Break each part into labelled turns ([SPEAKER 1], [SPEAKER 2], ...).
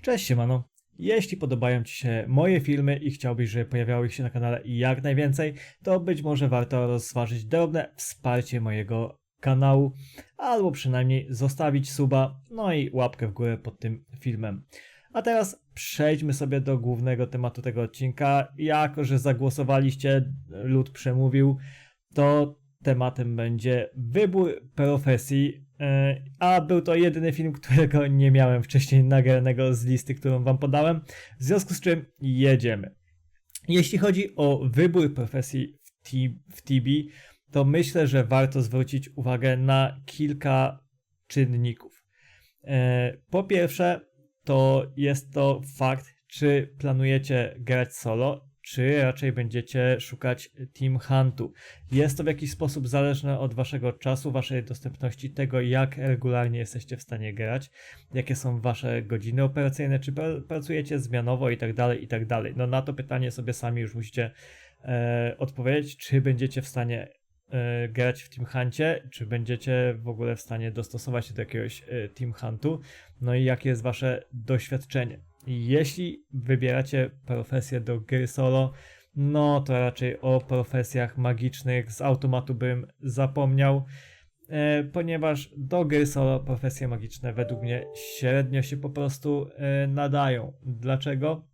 [SPEAKER 1] Cześć siemano. Jeśli podobają Ci się moje filmy i chciałbyś, żeby pojawiały się na kanale jak najwięcej, to być może warto rozważyć drobne wsparcie mojego kanału, albo przynajmniej zostawić suba, no i łapkę w górę pod tym filmem. A teraz przejdźmy sobie do głównego tematu tego odcinka. Jako że zagłosowaliście, lud przemówił, to tematem będzie wybór profesji. A był to jedyny film, którego nie miałem wcześniej nagranego z listy, którą wam podałem. W związku z czym jedziemy. Jeśli chodzi o wybór profesji w TB, to myślę, że warto zwrócić uwagę na kilka czynników. Po pierwsze, to jest to fakt, czy planujecie grać solo, czy raczej będziecie szukać team huntu. Jest to w jakiś sposób zależne od waszego czasu, waszej dostępności, tego jak regularnie jesteście w stanie grać, jakie są wasze godziny operacyjne, czy pracujecie zmianowo i tak dalej, i tak dalej. No na to pytanie sobie sami już musicie odpowiedzieć, czy będziecie w stanie grać w team huncie, czy będziecie w ogóle w stanie dostosować się do jakiegoś team huntu, no i jakie jest wasze doświadczenie. Jeśli wybieracie profesję do gry solo, no to raczej o profesjach magicznych z automatu bym zapomniał, ponieważ do gry solo profesje magiczne według mnie średnio się po prostu nadają. Dlaczego?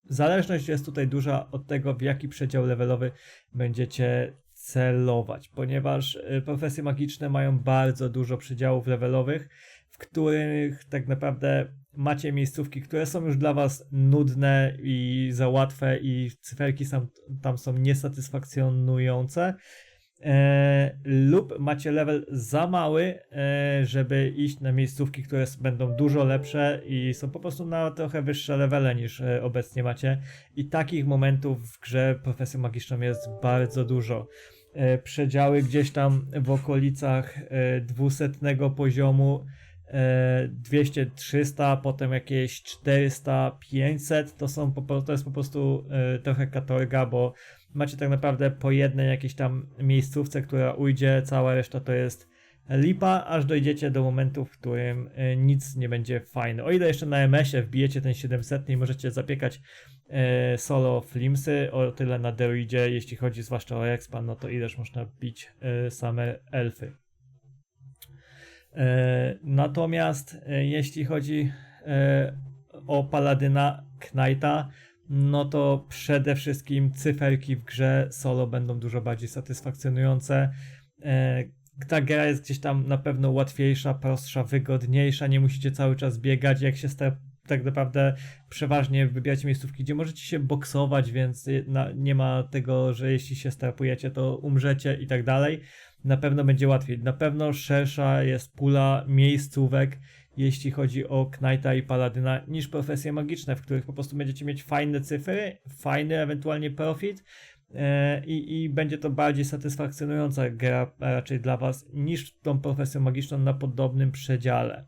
[SPEAKER 1] Zależność jest tutaj duża od tego, w jaki przedział levelowy będziecie celować, ponieważ profesje magiczne mają bardzo dużo przedziałów levelowych, w których tak naprawdę macie miejscówki, które są już dla was nudne i za łatwe i cyferki tam są niesatysfakcjonujące, lub macie level za mały, żeby iść na miejscówki, które będą dużo lepsze i są po prostu na trochę wyższe levele niż obecnie macie, i takich momentów w grze profesją magiczną jest bardzo dużo. Przedziały gdzieś tam w okolicach 200 poziomu, 200-300, potem jakieś 400-500, to jest po prostu trochę katorga, bo macie tak naprawdę po jednej jakiejś tam miejscówce, która ujdzie, cała reszta to jest lipa, aż dojdziecie do momentu, w którym nic nie będzie fajne. O ile jeszcze na MS-ie wbijecie ten 700 i możecie zapiekać solo flimsy, o tyle na Deroidzie, jeśli chodzi zwłaszcza o expa, no to ileż można bić same elfy. Natomiast jeśli chodzi o Paladyna Knighta, no to przede wszystkim cyferki w grze solo będą dużo bardziej satysfakcjonujące. Ta gra jest gdzieś tam na pewno łatwiejsza, prostsza, wygodniejsza, nie musicie cały czas biegać, jak się tak naprawdę przeważnie wybieracie miejscówki, gdzie możecie się boksować, więc nie ma tego, że jeśli się strapujecie, to umrzecie i tak dalej. Na pewno będzie łatwiej. Na pewno szersza jest pula miejscówek, jeśli chodzi o Knighta i Paladyna, niż profesje magiczne, w których po prostu będziecie mieć fajne cyfry, fajny ewentualnie profit, i będzie to bardziej satysfakcjonująca gra raczej dla was niż tą profesją magiczną na podobnym przedziale.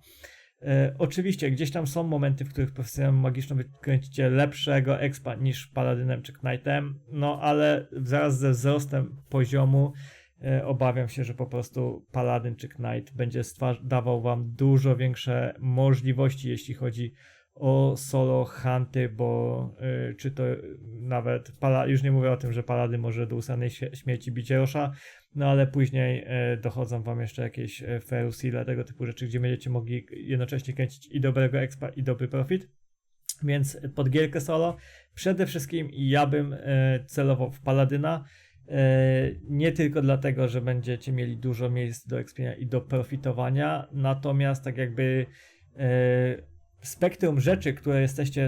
[SPEAKER 1] Oczywiście gdzieś tam są momenty, w których profesją magiczną wykręcicie lepszego expa niż Paladynem czy Knightem, no ale zaraz ze wzrostem poziomu obawiam się, że po prostu Paladyn czy Knight będzie dawał wam dużo większe możliwości, jeśli chodzi o solo hunty, bo czy to nawet, już nie mówię o tym, że Paladyn może do usanej śmierci bić Rosza, no ale później dochodzą wam jeszcze jakieś ferusile, tego typu rzeczy, gdzie będziecie mogli jednocześnie kręcić i dobrego expa, i dobry profit. Więc pod gierkę solo przede wszystkim ja bym celował w Paladyna. Nie tylko dlatego, że będziecie mieli dużo miejsc do expienia i do profitowania, natomiast tak jakby spektrum rzeczy, które jesteście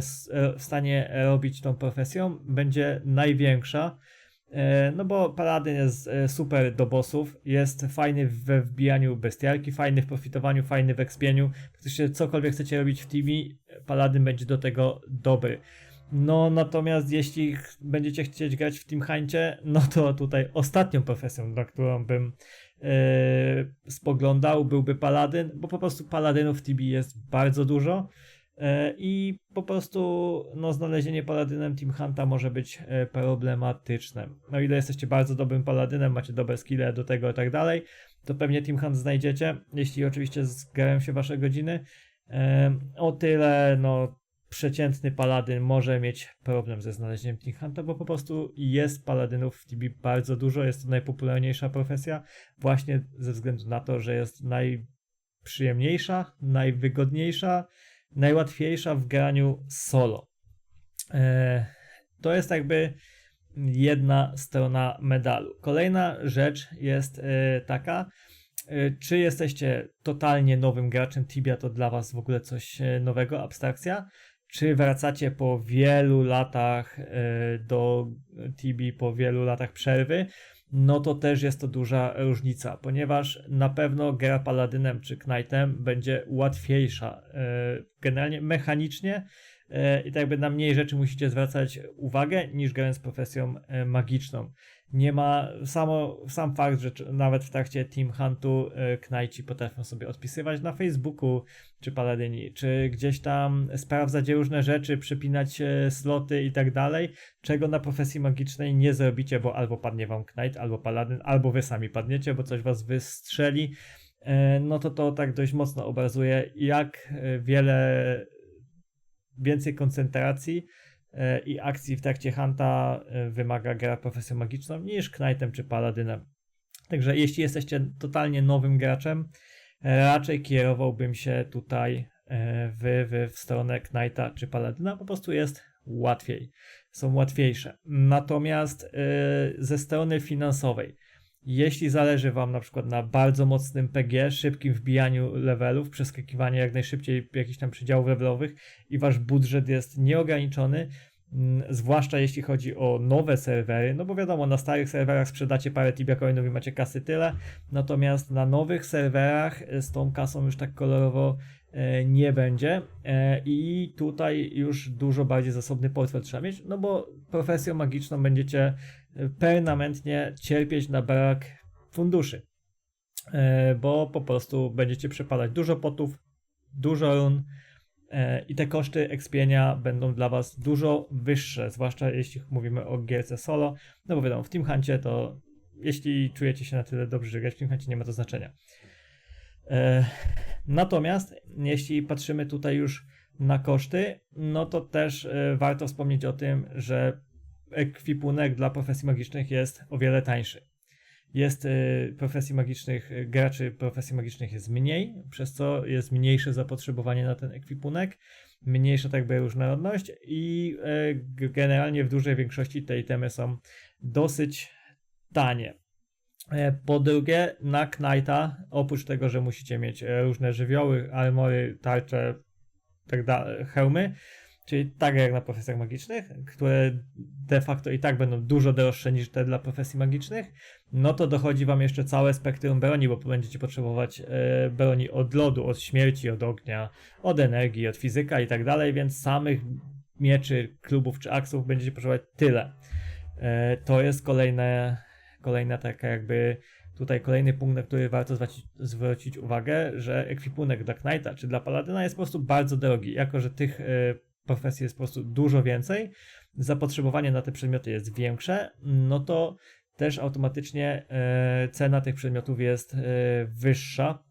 [SPEAKER 1] w stanie robić tą profesją, będzie największa. No bo Paladyn jest super do bossów, jest fajny we wbijaniu bestialki, fajny w profitowaniu, fajny w expieniu. Praktycznie cokolwiek chcecie robić w teamie, Paladyn będzie do tego dobry. No natomiast jeśli będziecie chcieć grać w Team Huncie, no to tutaj ostatnią profesją, na którą bym spoglądał, byłby Paladyn, bo po prostu Paladynów w TB jest bardzo dużo i po prostu no, znalezienie Paladynem Team Hunta może być problematyczne. No ile jesteście bardzo dobrym Paladynem, macie dobre skille do tego i tak dalej, to pewnie Team Hunt znajdziecie, jeśli oczywiście zgrają się wasze godziny. O tyle, no, przeciętny paladyn może mieć problem ze znalezieniem Team Hunta, bo po prostu jest paladynów w TB bardzo dużo, jest to najpopularniejsza profesja, właśnie ze względu na to, że jest najprzyjemniejsza, najwygodniejsza, najłatwiejsza w graniu solo. To jest jakby jedna strona medalu. Kolejna rzecz jest taka, czy jesteście totalnie nowym graczem Tibia, to dla was w ogóle coś nowego, abstrakcja, czy wracacie po wielu latach do Tibi, po wielu latach przerwy, no to też jest to duża różnica, ponieważ na pewno gra Paladynem czy Knightem będzie łatwiejsza generalnie mechanicznie i tak jakby na mniej rzeczy musicie zwracać uwagę niż grając profesją magiczną. Nie ma, sam fakt, że nawet w trakcie Team Huntu Knighti potrafią sobie odpisywać na Facebooku, czy Paladyni, czy gdzieś tam sprawdzać różne rzeczy, przypinać sloty i tak dalej, czego na profesji magicznej nie zrobicie, bo albo padnie wam Knight, albo Paladyn, albo wy sami padniecie, bo coś was wystrzeli. No to tak dość mocno obrazuje, jak więcej koncentracji i akcji w trakcie Hunta wymaga gra profesją magiczną niż Knightem czy Paladynem. Także jeśli jesteście totalnie nowym graczem, raczej kierowałbym się tutaj w stronę Knighta czy Paladyna, po prostu jest łatwiej, są łatwiejsze. Natomiast ze strony finansowej, jeśli zależy wam na przykład na bardzo mocnym PG, szybkim wbijaniu levelów, przeskakiwaniu jak najszybciej jakichś tam przedziałów levelowych i wasz budżet jest nieograniczony, zwłaszcza jeśli chodzi o nowe serwery, no bo wiadomo, na starych serwerach sprzedacie parę Tibia coinów i macie kasy tyle, natomiast na nowych serwerach z tą kasą już tak kolorowo nie będzie i tutaj już dużo bardziej zasobny portfel trzeba mieć, no bo profesją magiczną będziecie permanentnie cierpieć na brak funduszy, bo po prostu będziecie przepadać dużo potów, dużo run i te koszty expienia będą dla was dużo wyższe, zwłaszcza jeśli mówimy o gierce solo, no bo wiadomo, w Team Huncie to jeśli czujecie się na tyle dobrze, że grać w Team Huncie, nie ma to znaczenia. Natomiast jeśli patrzymy tutaj już na koszty, no to też warto wspomnieć o tym, że ekwipunek dla profesji magicznych jest o wiele tańszy. Jest profesji magicznych, graczy profesji magicznych jest mniej, przez co jest mniejsze zapotrzebowanie na ten ekwipunek, mniejsza tak jakby różnorodność i generalnie w dużej większości te itemy są dosyć tanie. Po drugie, na Knighta, oprócz tego, że musicie mieć różne żywioły, armory, tarcze, tak dalej, hełmy, czyli tak jak na profesjach magicznych, które de facto i tak będą dużo droższe niż te dla profesji magicznych, no to dochodzi wam jeszcze całe spektrum broni, bo będziecie potrzebować broni od lodu, od śmierci, od ognia, od energii, od fizyka i tak dalej, więc samych mieczy, klubów czy aksów będziecie potrzebować tyle. To jest kolejna taka jakby tutaj kolejny punkt, na który warto zwrócić uwagę, że ekwipunek dla Knighta czy dla Paladyna jest po prostu bardzo drogi, jako że tych profesji jest po prostu dużo więcej, zapotrzebowanie na te przedmioty jest większe, no to też automatycznie cena tych przedmiotów jest wyższa,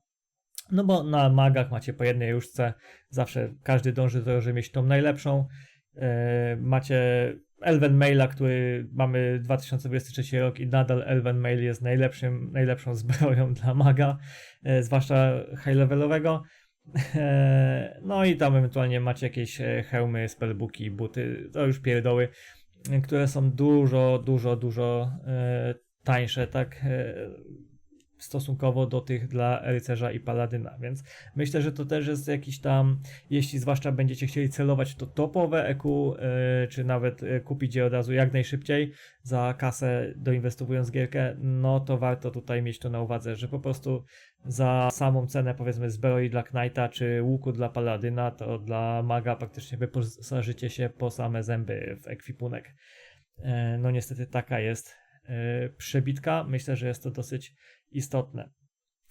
[SPEAKER 1] no bo na magach macie po jednej różdżce, zawsze każdy dąży do tego, żeby mieć tą najlepszą, macie Elven Maila, który mamy 2023 rok i nadal Elven Mail jest najlepszą zbroją dla maga, zwłaszcza high levelowego. No i tam ewentualnie macie jakieś hełmy, spellbooki, buty, to już pierdoły, które są dużo tańsze, tak stosunkowo do tych dla rycerza i paladyna, więc myślę, że to też jest jakiś tam, jeśli zwłaszcza będziecie chcieli celować w to topowe EQ, czy nawet kupić je od razu jak najszybciej za kasę doinwestowując gierkę, no to warto tutaj mieć to na uwadze, że po prostu za samą cenę powiedzmy zbroi dla Knighta czy łuku dla paladyna, to dla maga praktycznie wyposażycie się po same zęby w ekwipunek. No niestety taka jest przebitka, myślę, że jest to dosyć istotne.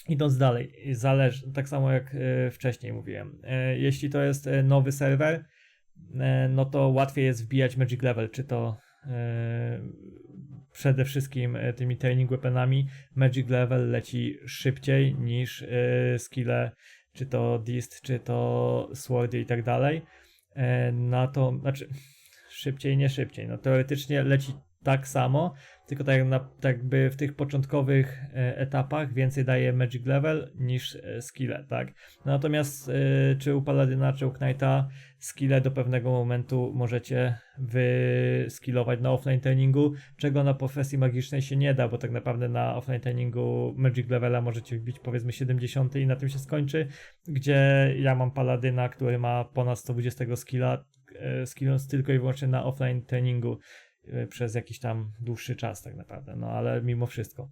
[SPEAKER 1] Idąc dalej, zależy, tak samo jak wcześniej mówiłem, jeśli to jest nowy serwer, no to łatwiej jest wbijać magic level, czy to przede wszystkim tymi training weaponami magic level leci szybciej niż skille czy to Dist, czy to Swordy i tak dalej, znaczy szybciej, nie szybciej, no teoretycznie leci tak samo, tylko tak jakby w tych początkowych etapach więcej daje Magic Level niż skille, tak? Natomiast czy u Paladyna, czy u Knighta skille do pewnego momentu możecie wyskillować na offline treningu, czego na profesji magicznej się nie da, bo tak naprawdę na offline treningu Magic Levela możecie wbić powiedzmy 70 i na tym się skończy, gdzie ja mam Paladyna, który ma ponad 120 skilla, skillując tylko i wyłącznie na offline treningu przez jakiś tam dłuższy czas tak naprawdę, no ale mimo wszystko.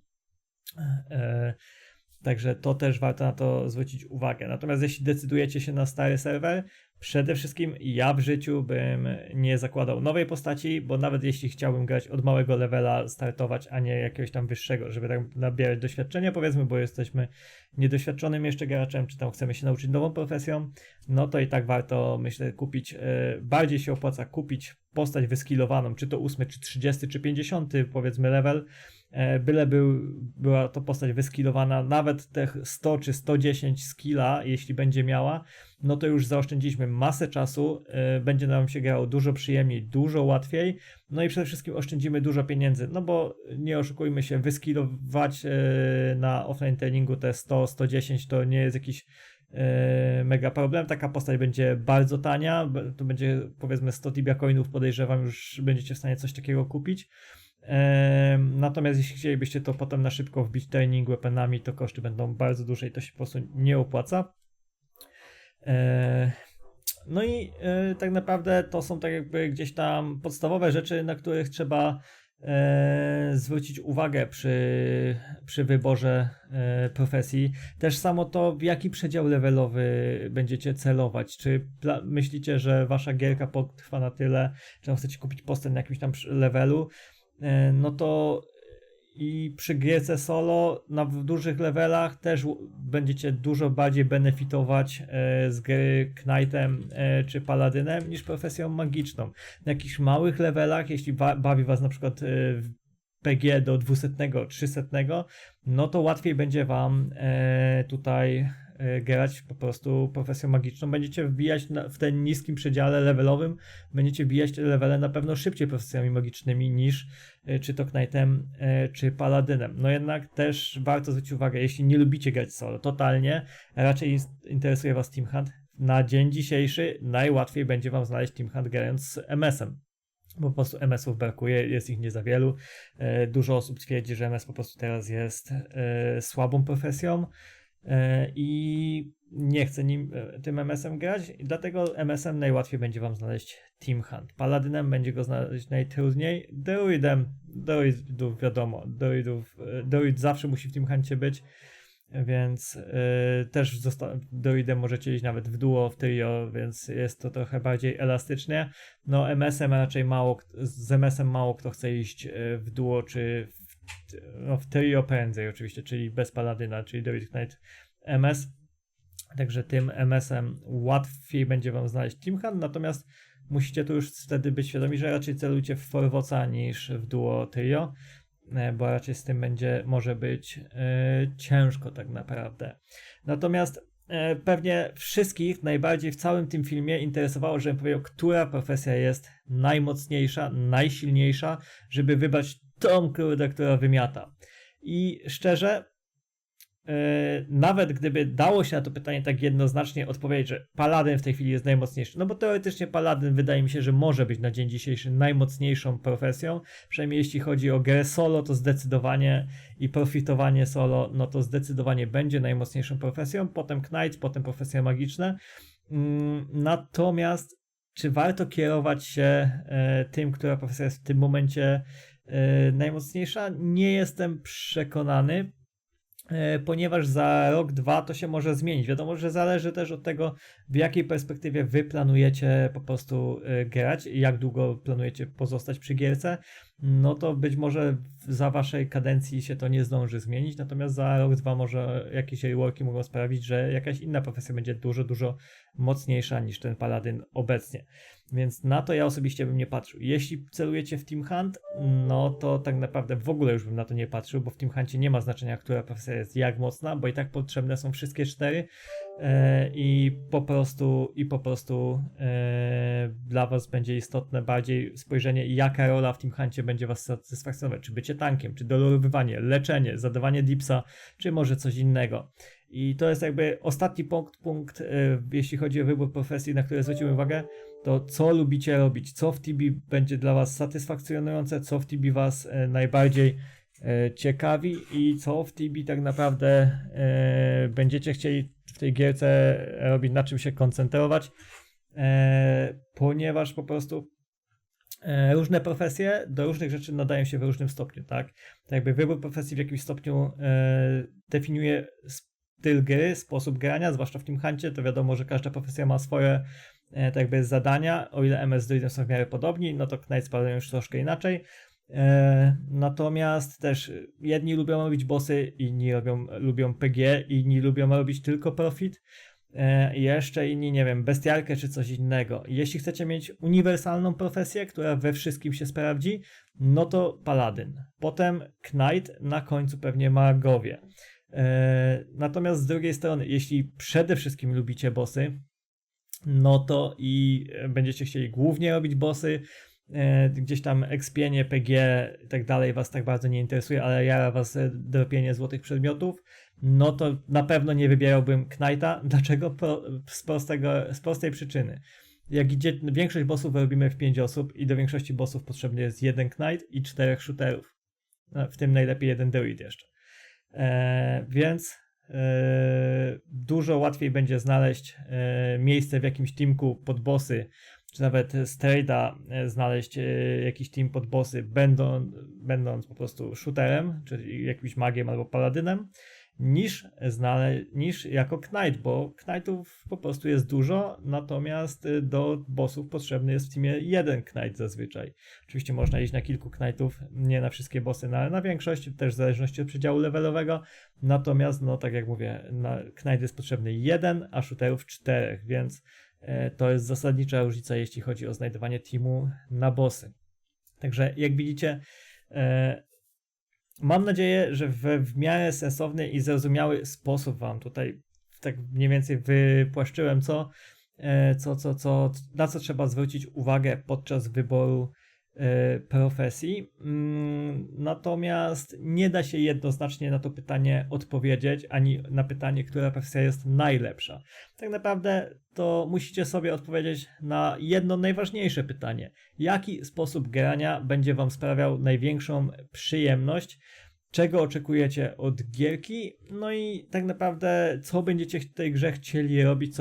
[SPEAKER 1] Także to też warto na to zwrócić uwagę. Natomiast jeśli decydujecie się na stary serwer, przede wszystkim ja w życiu bym nie zakładał nowej postaci, bo nawet jeśli chciałbym grać od małego levela, startować, a nie jakiegoś tam wyższego, żeby tak nabierać doświadczenia, powiedzmy, bo jesteśmy niedoświadczonym jeszcze graczem, czy tam chcemy się nauczyć nową profesją, no to i tak warto, myślę, kupić, bardziej się opłaca kupić postać wyskillowaną, czy to 8, czy 30, czy 50, powiedzmy level, byle była to postać wyskillowana, nawet te 100 czy 110 skilla, jeśli będzie miała, no to już zaoszczędziliśmy masę czasu, będzie nam się grało dużo przyjemniej, dużo łatwiej, no i przede wszystkim oszczędzimy dużo pieniędzy, no bo nie oszukujmy się, wyskillować na offline treningu te 100, 110 to nie jest jakiś mega problem, taka postać będzie bardzo tania, to będzie powiedzmy 100 Tibia coinów, podejrzewam, już będziecie w stanie coś takiego kupić. Natomiast jeśli chcielibyście to potem na szybko wbić training weaponami, to koszty będą bardzo duże i to się po prostu nie opłaca. No i tak naprawdę to są tak jakby gdzieś tam podstawowe rzeczy, na których trzeba zwrócić uwagę przy wyborze profesji. Też samo to, w jaki przedział levelowy będziecie celować. Czy myślicie, że wasza gierka potrwa na tyle, że tam chcecie kupić postać na jakimś tam levelu, no to i przy gierce solo na dużych levelach też będziecie dużo bardziej benefitować z gry Knightem czy Paladynem niż profesją magiczną. Na jakichś małych levelach, jeśli bawi was na przykład w PG do 200, 300, no to łatwiej będzie wam tutaj grać po prostu profesją magiczną. Będziecie wbijać w ten niskim przedziale levelowym, będziecie wbijać te levele na pewno szybciej profesjami magicznymi niż czy to Knightem, czy Paladynem. No jednak też warto zwrócić uwagę, jeśli nie lubicie grać solo, totalnie, raczej interesuje was Team Hunt. Na dzień dzisiejszy najłatwiej będzie wam znaleźć Team Hunt grając z MS-em. Bo po prostu MS-ów brakuje, jest ich nie za wielu. Dużo osób twierdzi, że MS po prostu teraz jest słabą profesją i nie chce tym MS-em grać, i dlatego MS-em najłatwiej będzie wam znaleźć Team Hunt. Paladynem będzie go znaleźć najtrudniej. Druidów wiadomo, druid zawsze musi w Team Huncie być, więc też druidem możecie iść nawet w duo, w trio, więc jest to trochę bardziej elastycznie. No MS-em raczej z MS-em mało kto chce iść w duo, czy w trio prędzej oczywiście, czyli bez Paladyna, czyli Druid Knight MS. Także tym MS-em łatwiej będzie wam znaleźć Team Hunt, natomiast musicie tu już wtedy być świadomi, że raczej celujcie w Forwoca niż w duo trio, bo raczej z tym może być ciężko tak naprawdę. Natomiast pewnie wszystkich najbardziej w całym tym filmie interesowało, żebym powiedział, która profesja jest najmocniejsza, najsilniejsza, żeby wybrać tą kurde, która wymiata. I szczerze, nawet gdyby dało się na to pytanie tak jednoznacznie odpowiedzieć, że Paladyn w tej chwili jest najmocniejszy, no bo teoretycznie Paladyn wydaje mi się, że może być na dzień dzisiejszy najmocniejszą profesją, przynajmniej jeśli chodzi o grę solo, to zdecydowanie i profitowanie solo, no to zdecydowanie będzie najmocniejszą profesją, potem Knight, potem profesje magiczne. Natomiast czy warto kierować się tym, która profesja jest w tym momencie najmocniejsza? Nie jestem przekonany, ponieważ za rok, dwa to się może zmienić. Wiadomo, że zależy też od tego, w jakiej perspektywie wy planujecie po prostu grać i jak długo planujecie pozostać przy gierce. No to być może za waszej kadencji się to nie zdąży zmienić, natomiast za rok, dwa może jakieś reworki mogą sprawić, że jakaś inna profesja będzie dużo, dużo mocniejsza niż ten Paladyn obecnie. Więc na to ja osobiście bym nie patrzył. Jeśli celujecie w Team Hunt, no to tak naprawdę w ogóle już bym na to nie patrzył, bo w Team Huncie nie ma znaczenia, która profesja jest jak mocna, bo i tak potrzebne są wszystkie cztery. dla was będzie istotne bardziej spojrzenie, jaka rola w Team Huncie będzie was satysfakcjonować, czy bycie tankiem, czy dolorywanie, leczenie, zadawanie dipsa, czy może coś innego. I to jest jakby ostatni punkt, jeśli chodzi o wybór profesji, na które zwrócimy uwagę, to co lubicie robić, co w TB będzie dla was satysfakcjonujące, co w TB was najbardziej ciekawi i co w TB tak naprawdę będziecie chcieli w tej gierce robić, na czym się koncentrować, ponieważ po prostu różne profesje do różnych rzeczy nadają się w różnym stopniu, tak? Tak jakby wybór profesji w jakimś stopniu definiuje styl gry, sposób grania, zwłaszcza w Team Huncie, to wiadomo, że każda profesja ma swoje tak jakby zadania, o ile MS z Druidem są w miarę podobni, no to Knights padają już troszkę inaczej. Natomiast też jedni lubią robić bossy, inni lubią PG, inni lubią robić tylko profit, jeszcze inni, nie wiem, bestialkę czy coś innego. Jeśli chcecie mieć uniwersalną profesję, która we wszystkim się sprawdzi, no to paladyn. Potem Knight, na końcu pewnie magowie. Natomiast z drugiej strony, jeśli przede wszystkim lubicie bossy, no to i będziecie chcieli głównie robić bossy, gdzieś tam expienie, PG i tak dalej was tak bardzo nie interesuje, ale jara was dropienie złotych przedmiotów, no to na pewno nie wybierałbym Knighta. Dlaczego? Z prostej przyczyny. Jak idzie, większość bossów robimy w 5 osób i do większości bossów potrzebny jest jeden Knight i 4 shooterów. W tym najlepiej jeden druid jeszcze. Więc dużo łatwiej będzie znaleźć miejsce w jakimś teamku pod bossy, czy nawet z trade'a znaleźć jakiś team pod bossy, będąc po prostu shooterem, czyli jakimś magiem albo paladynem, niż jako Knight, bo Knightów po prostu jest dużo, natomiast do bossów potrzebny jest w teamie jeden Knight zazwyczaj. Oczywiście można iść na kilku Knightów, nie na wszystkie bossy, ale na większość, też w zależności od przedziału levelowego, natomiast, no tak jak mówię, Knight jest potrzebny jeden, a shooterów 4, więc to jest zasadnicza różnica, jeśli chodzi o znajdowanie teamu na bossy. Także jak widzicie, mam nadzieję, że w miarę sensowny i zrozumiały sposób wam tutaj tak mniej więcej wypłaszczyłem, na co trzeba zwrócić uwagę podczas wyboru profesji. Natomiast nie da się jednoznacznie na to pytanie odpowiedzieć, ani na pytanie, która profesja jest najlepsza. Tak naprawdę to musicie sobie odpowiedzieć na jedno najważniejsze pytanie. Jaki sposób grania będzie wam sprawiał największą przyjemność? Czego oczekujecie od gierki? No i tak naprawdę co będziecie w tej grze chcieli robić,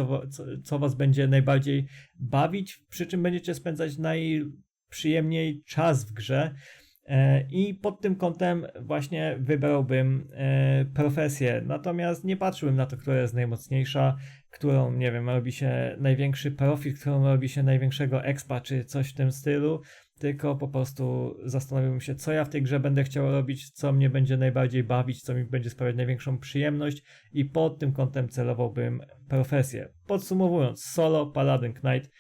[SPEAKER 1] co was będzie najbardziej bawić, przy czym będziecie spędzać najprzyjemniej czas w grze. I pod tym kątem właśnie wybrałbym profesję, natomiast nie patrzyłbym na to, która jest najmocniejsza, którą, nie wiem, robi się największy profit, którą robi się największego expa, czy coś w tym stylu, tylko po prostu zastanowiłbym się, co ja w tej grze będę chciał robić, co mnie będzie najbardziej bawić, co mi będzie sprawiać największą przyjemność i pod tym kątem celowałbym profesję. Podsumowując, solo, paladin, knight,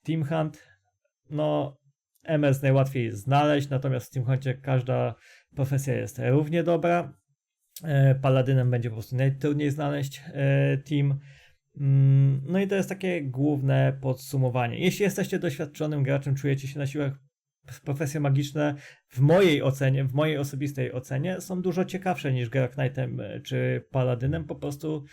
[SPEAKER 1] team hunt, no MS najłatwiej znaleźć, natomiast w Team Huncie każda profesja jest równie dobra. Paladynem będzie po prostu najtrudniej znaleźć team. No i to jest takie główne podsumowanie. Jeśli jesteście doświadczonym graczem, czujecie się na siłach, profesje magiczne w mojej ocenie, w mojej osobistej ocenie są dużo ciekawsze niż gra Knightem czy Paladynem. Po prostu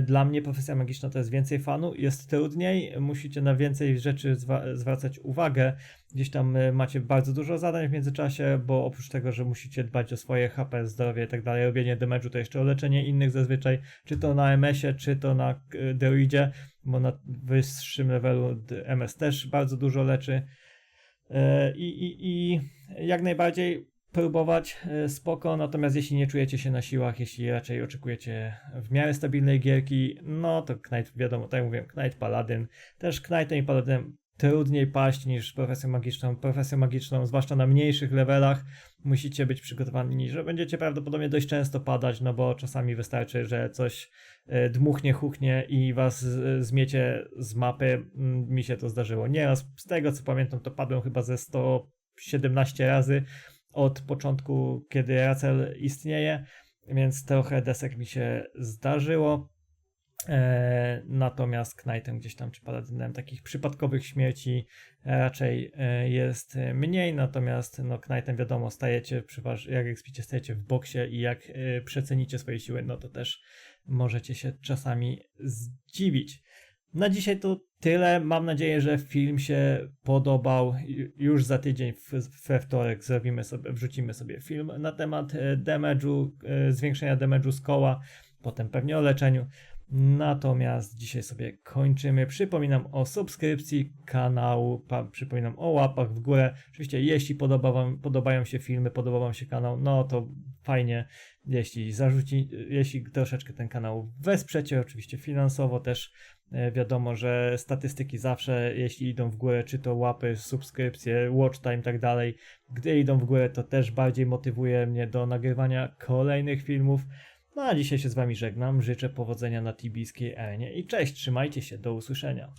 [SPEAKER 1] dla mnie profesja magiczna to jest więcej fanu, jest trudniej, musicie na więcej rzeczy zwracać uwagę. Gdzieś tam macie bardzo dużo zadań w międzyczasie, bo oprócz tego, że musicie dbać o swoje HP, zdrowie i tak dalej, robienie damage'u, to jeszcze o leczenie innych zazwyczaj, czy to na MS-ie, czy to na Druidzie, bo na wyższym levelu MS też bardzo dużo leczy. I jak najbardziej próbować spoko, natomiast jeśli nie czujecie się na siłach, jeśli raczej oczekujecie w miarę stabilnej gierki, no to Knight, wiadomo, tak jak mówiłem, Knight, Paladin, też Knightem i Paladinem trudniej paść niż profesją magiczną. Profesją magiczną, zwłaszcza na mniejszych levelach, musicie być przygotowani, że będziecie prawdopodobnie dość często padać, no bo czasami wystarczy, że coś dmuchnie, huchnie i was zmiecie z mapy. Mi się to zdarzyło nieraz. Z tego co pamiętam, to padłem chyba ze 117 razy od początku, kiedy Racel istnieje, więc trochę desek mi się zdarzyło. Natomiast Knightem gdzieś tam, czy Paladynem, takich przypadkowych śmierci raczej jest mniej, natomiast no Knightem wiadomo, stajecie, jak expicie stajecie w boksie i jak przecenicie swoje siły, no to też możecie się czasami zdziwić. Na dzisiaj to tyle. Mam nadzieję, że film się podobał. Już za tydzień we wtorek wrzucimy sobie film na temat damage'u, zwiększenia damage'u z koła, potem pewnie o leczeniu. Natomiast dzisiaj sobie kończymy. Przypominam o subskrypcji kanału, przypominam o łapach w górę. Oczywiście jeśli podobają się filmy, podoba wam się kanał, no to fajnie, jeśli troszeczkę ten kanał wesprzecie, oczywiście finansowo też. Wiadomo, że statystyki zawsze, jeśli idą w górę, czy to łapy, subskrypcje, watch time i tak dalej, gdy idą w górę, to też bardziej motywuje mnie do nagrywania kolejnych filmów. No a dzisiaj się z wami żegnam, życzę powodzenia na tibijskiej arenie i cześć, trzymajcie się, do usłyszenia.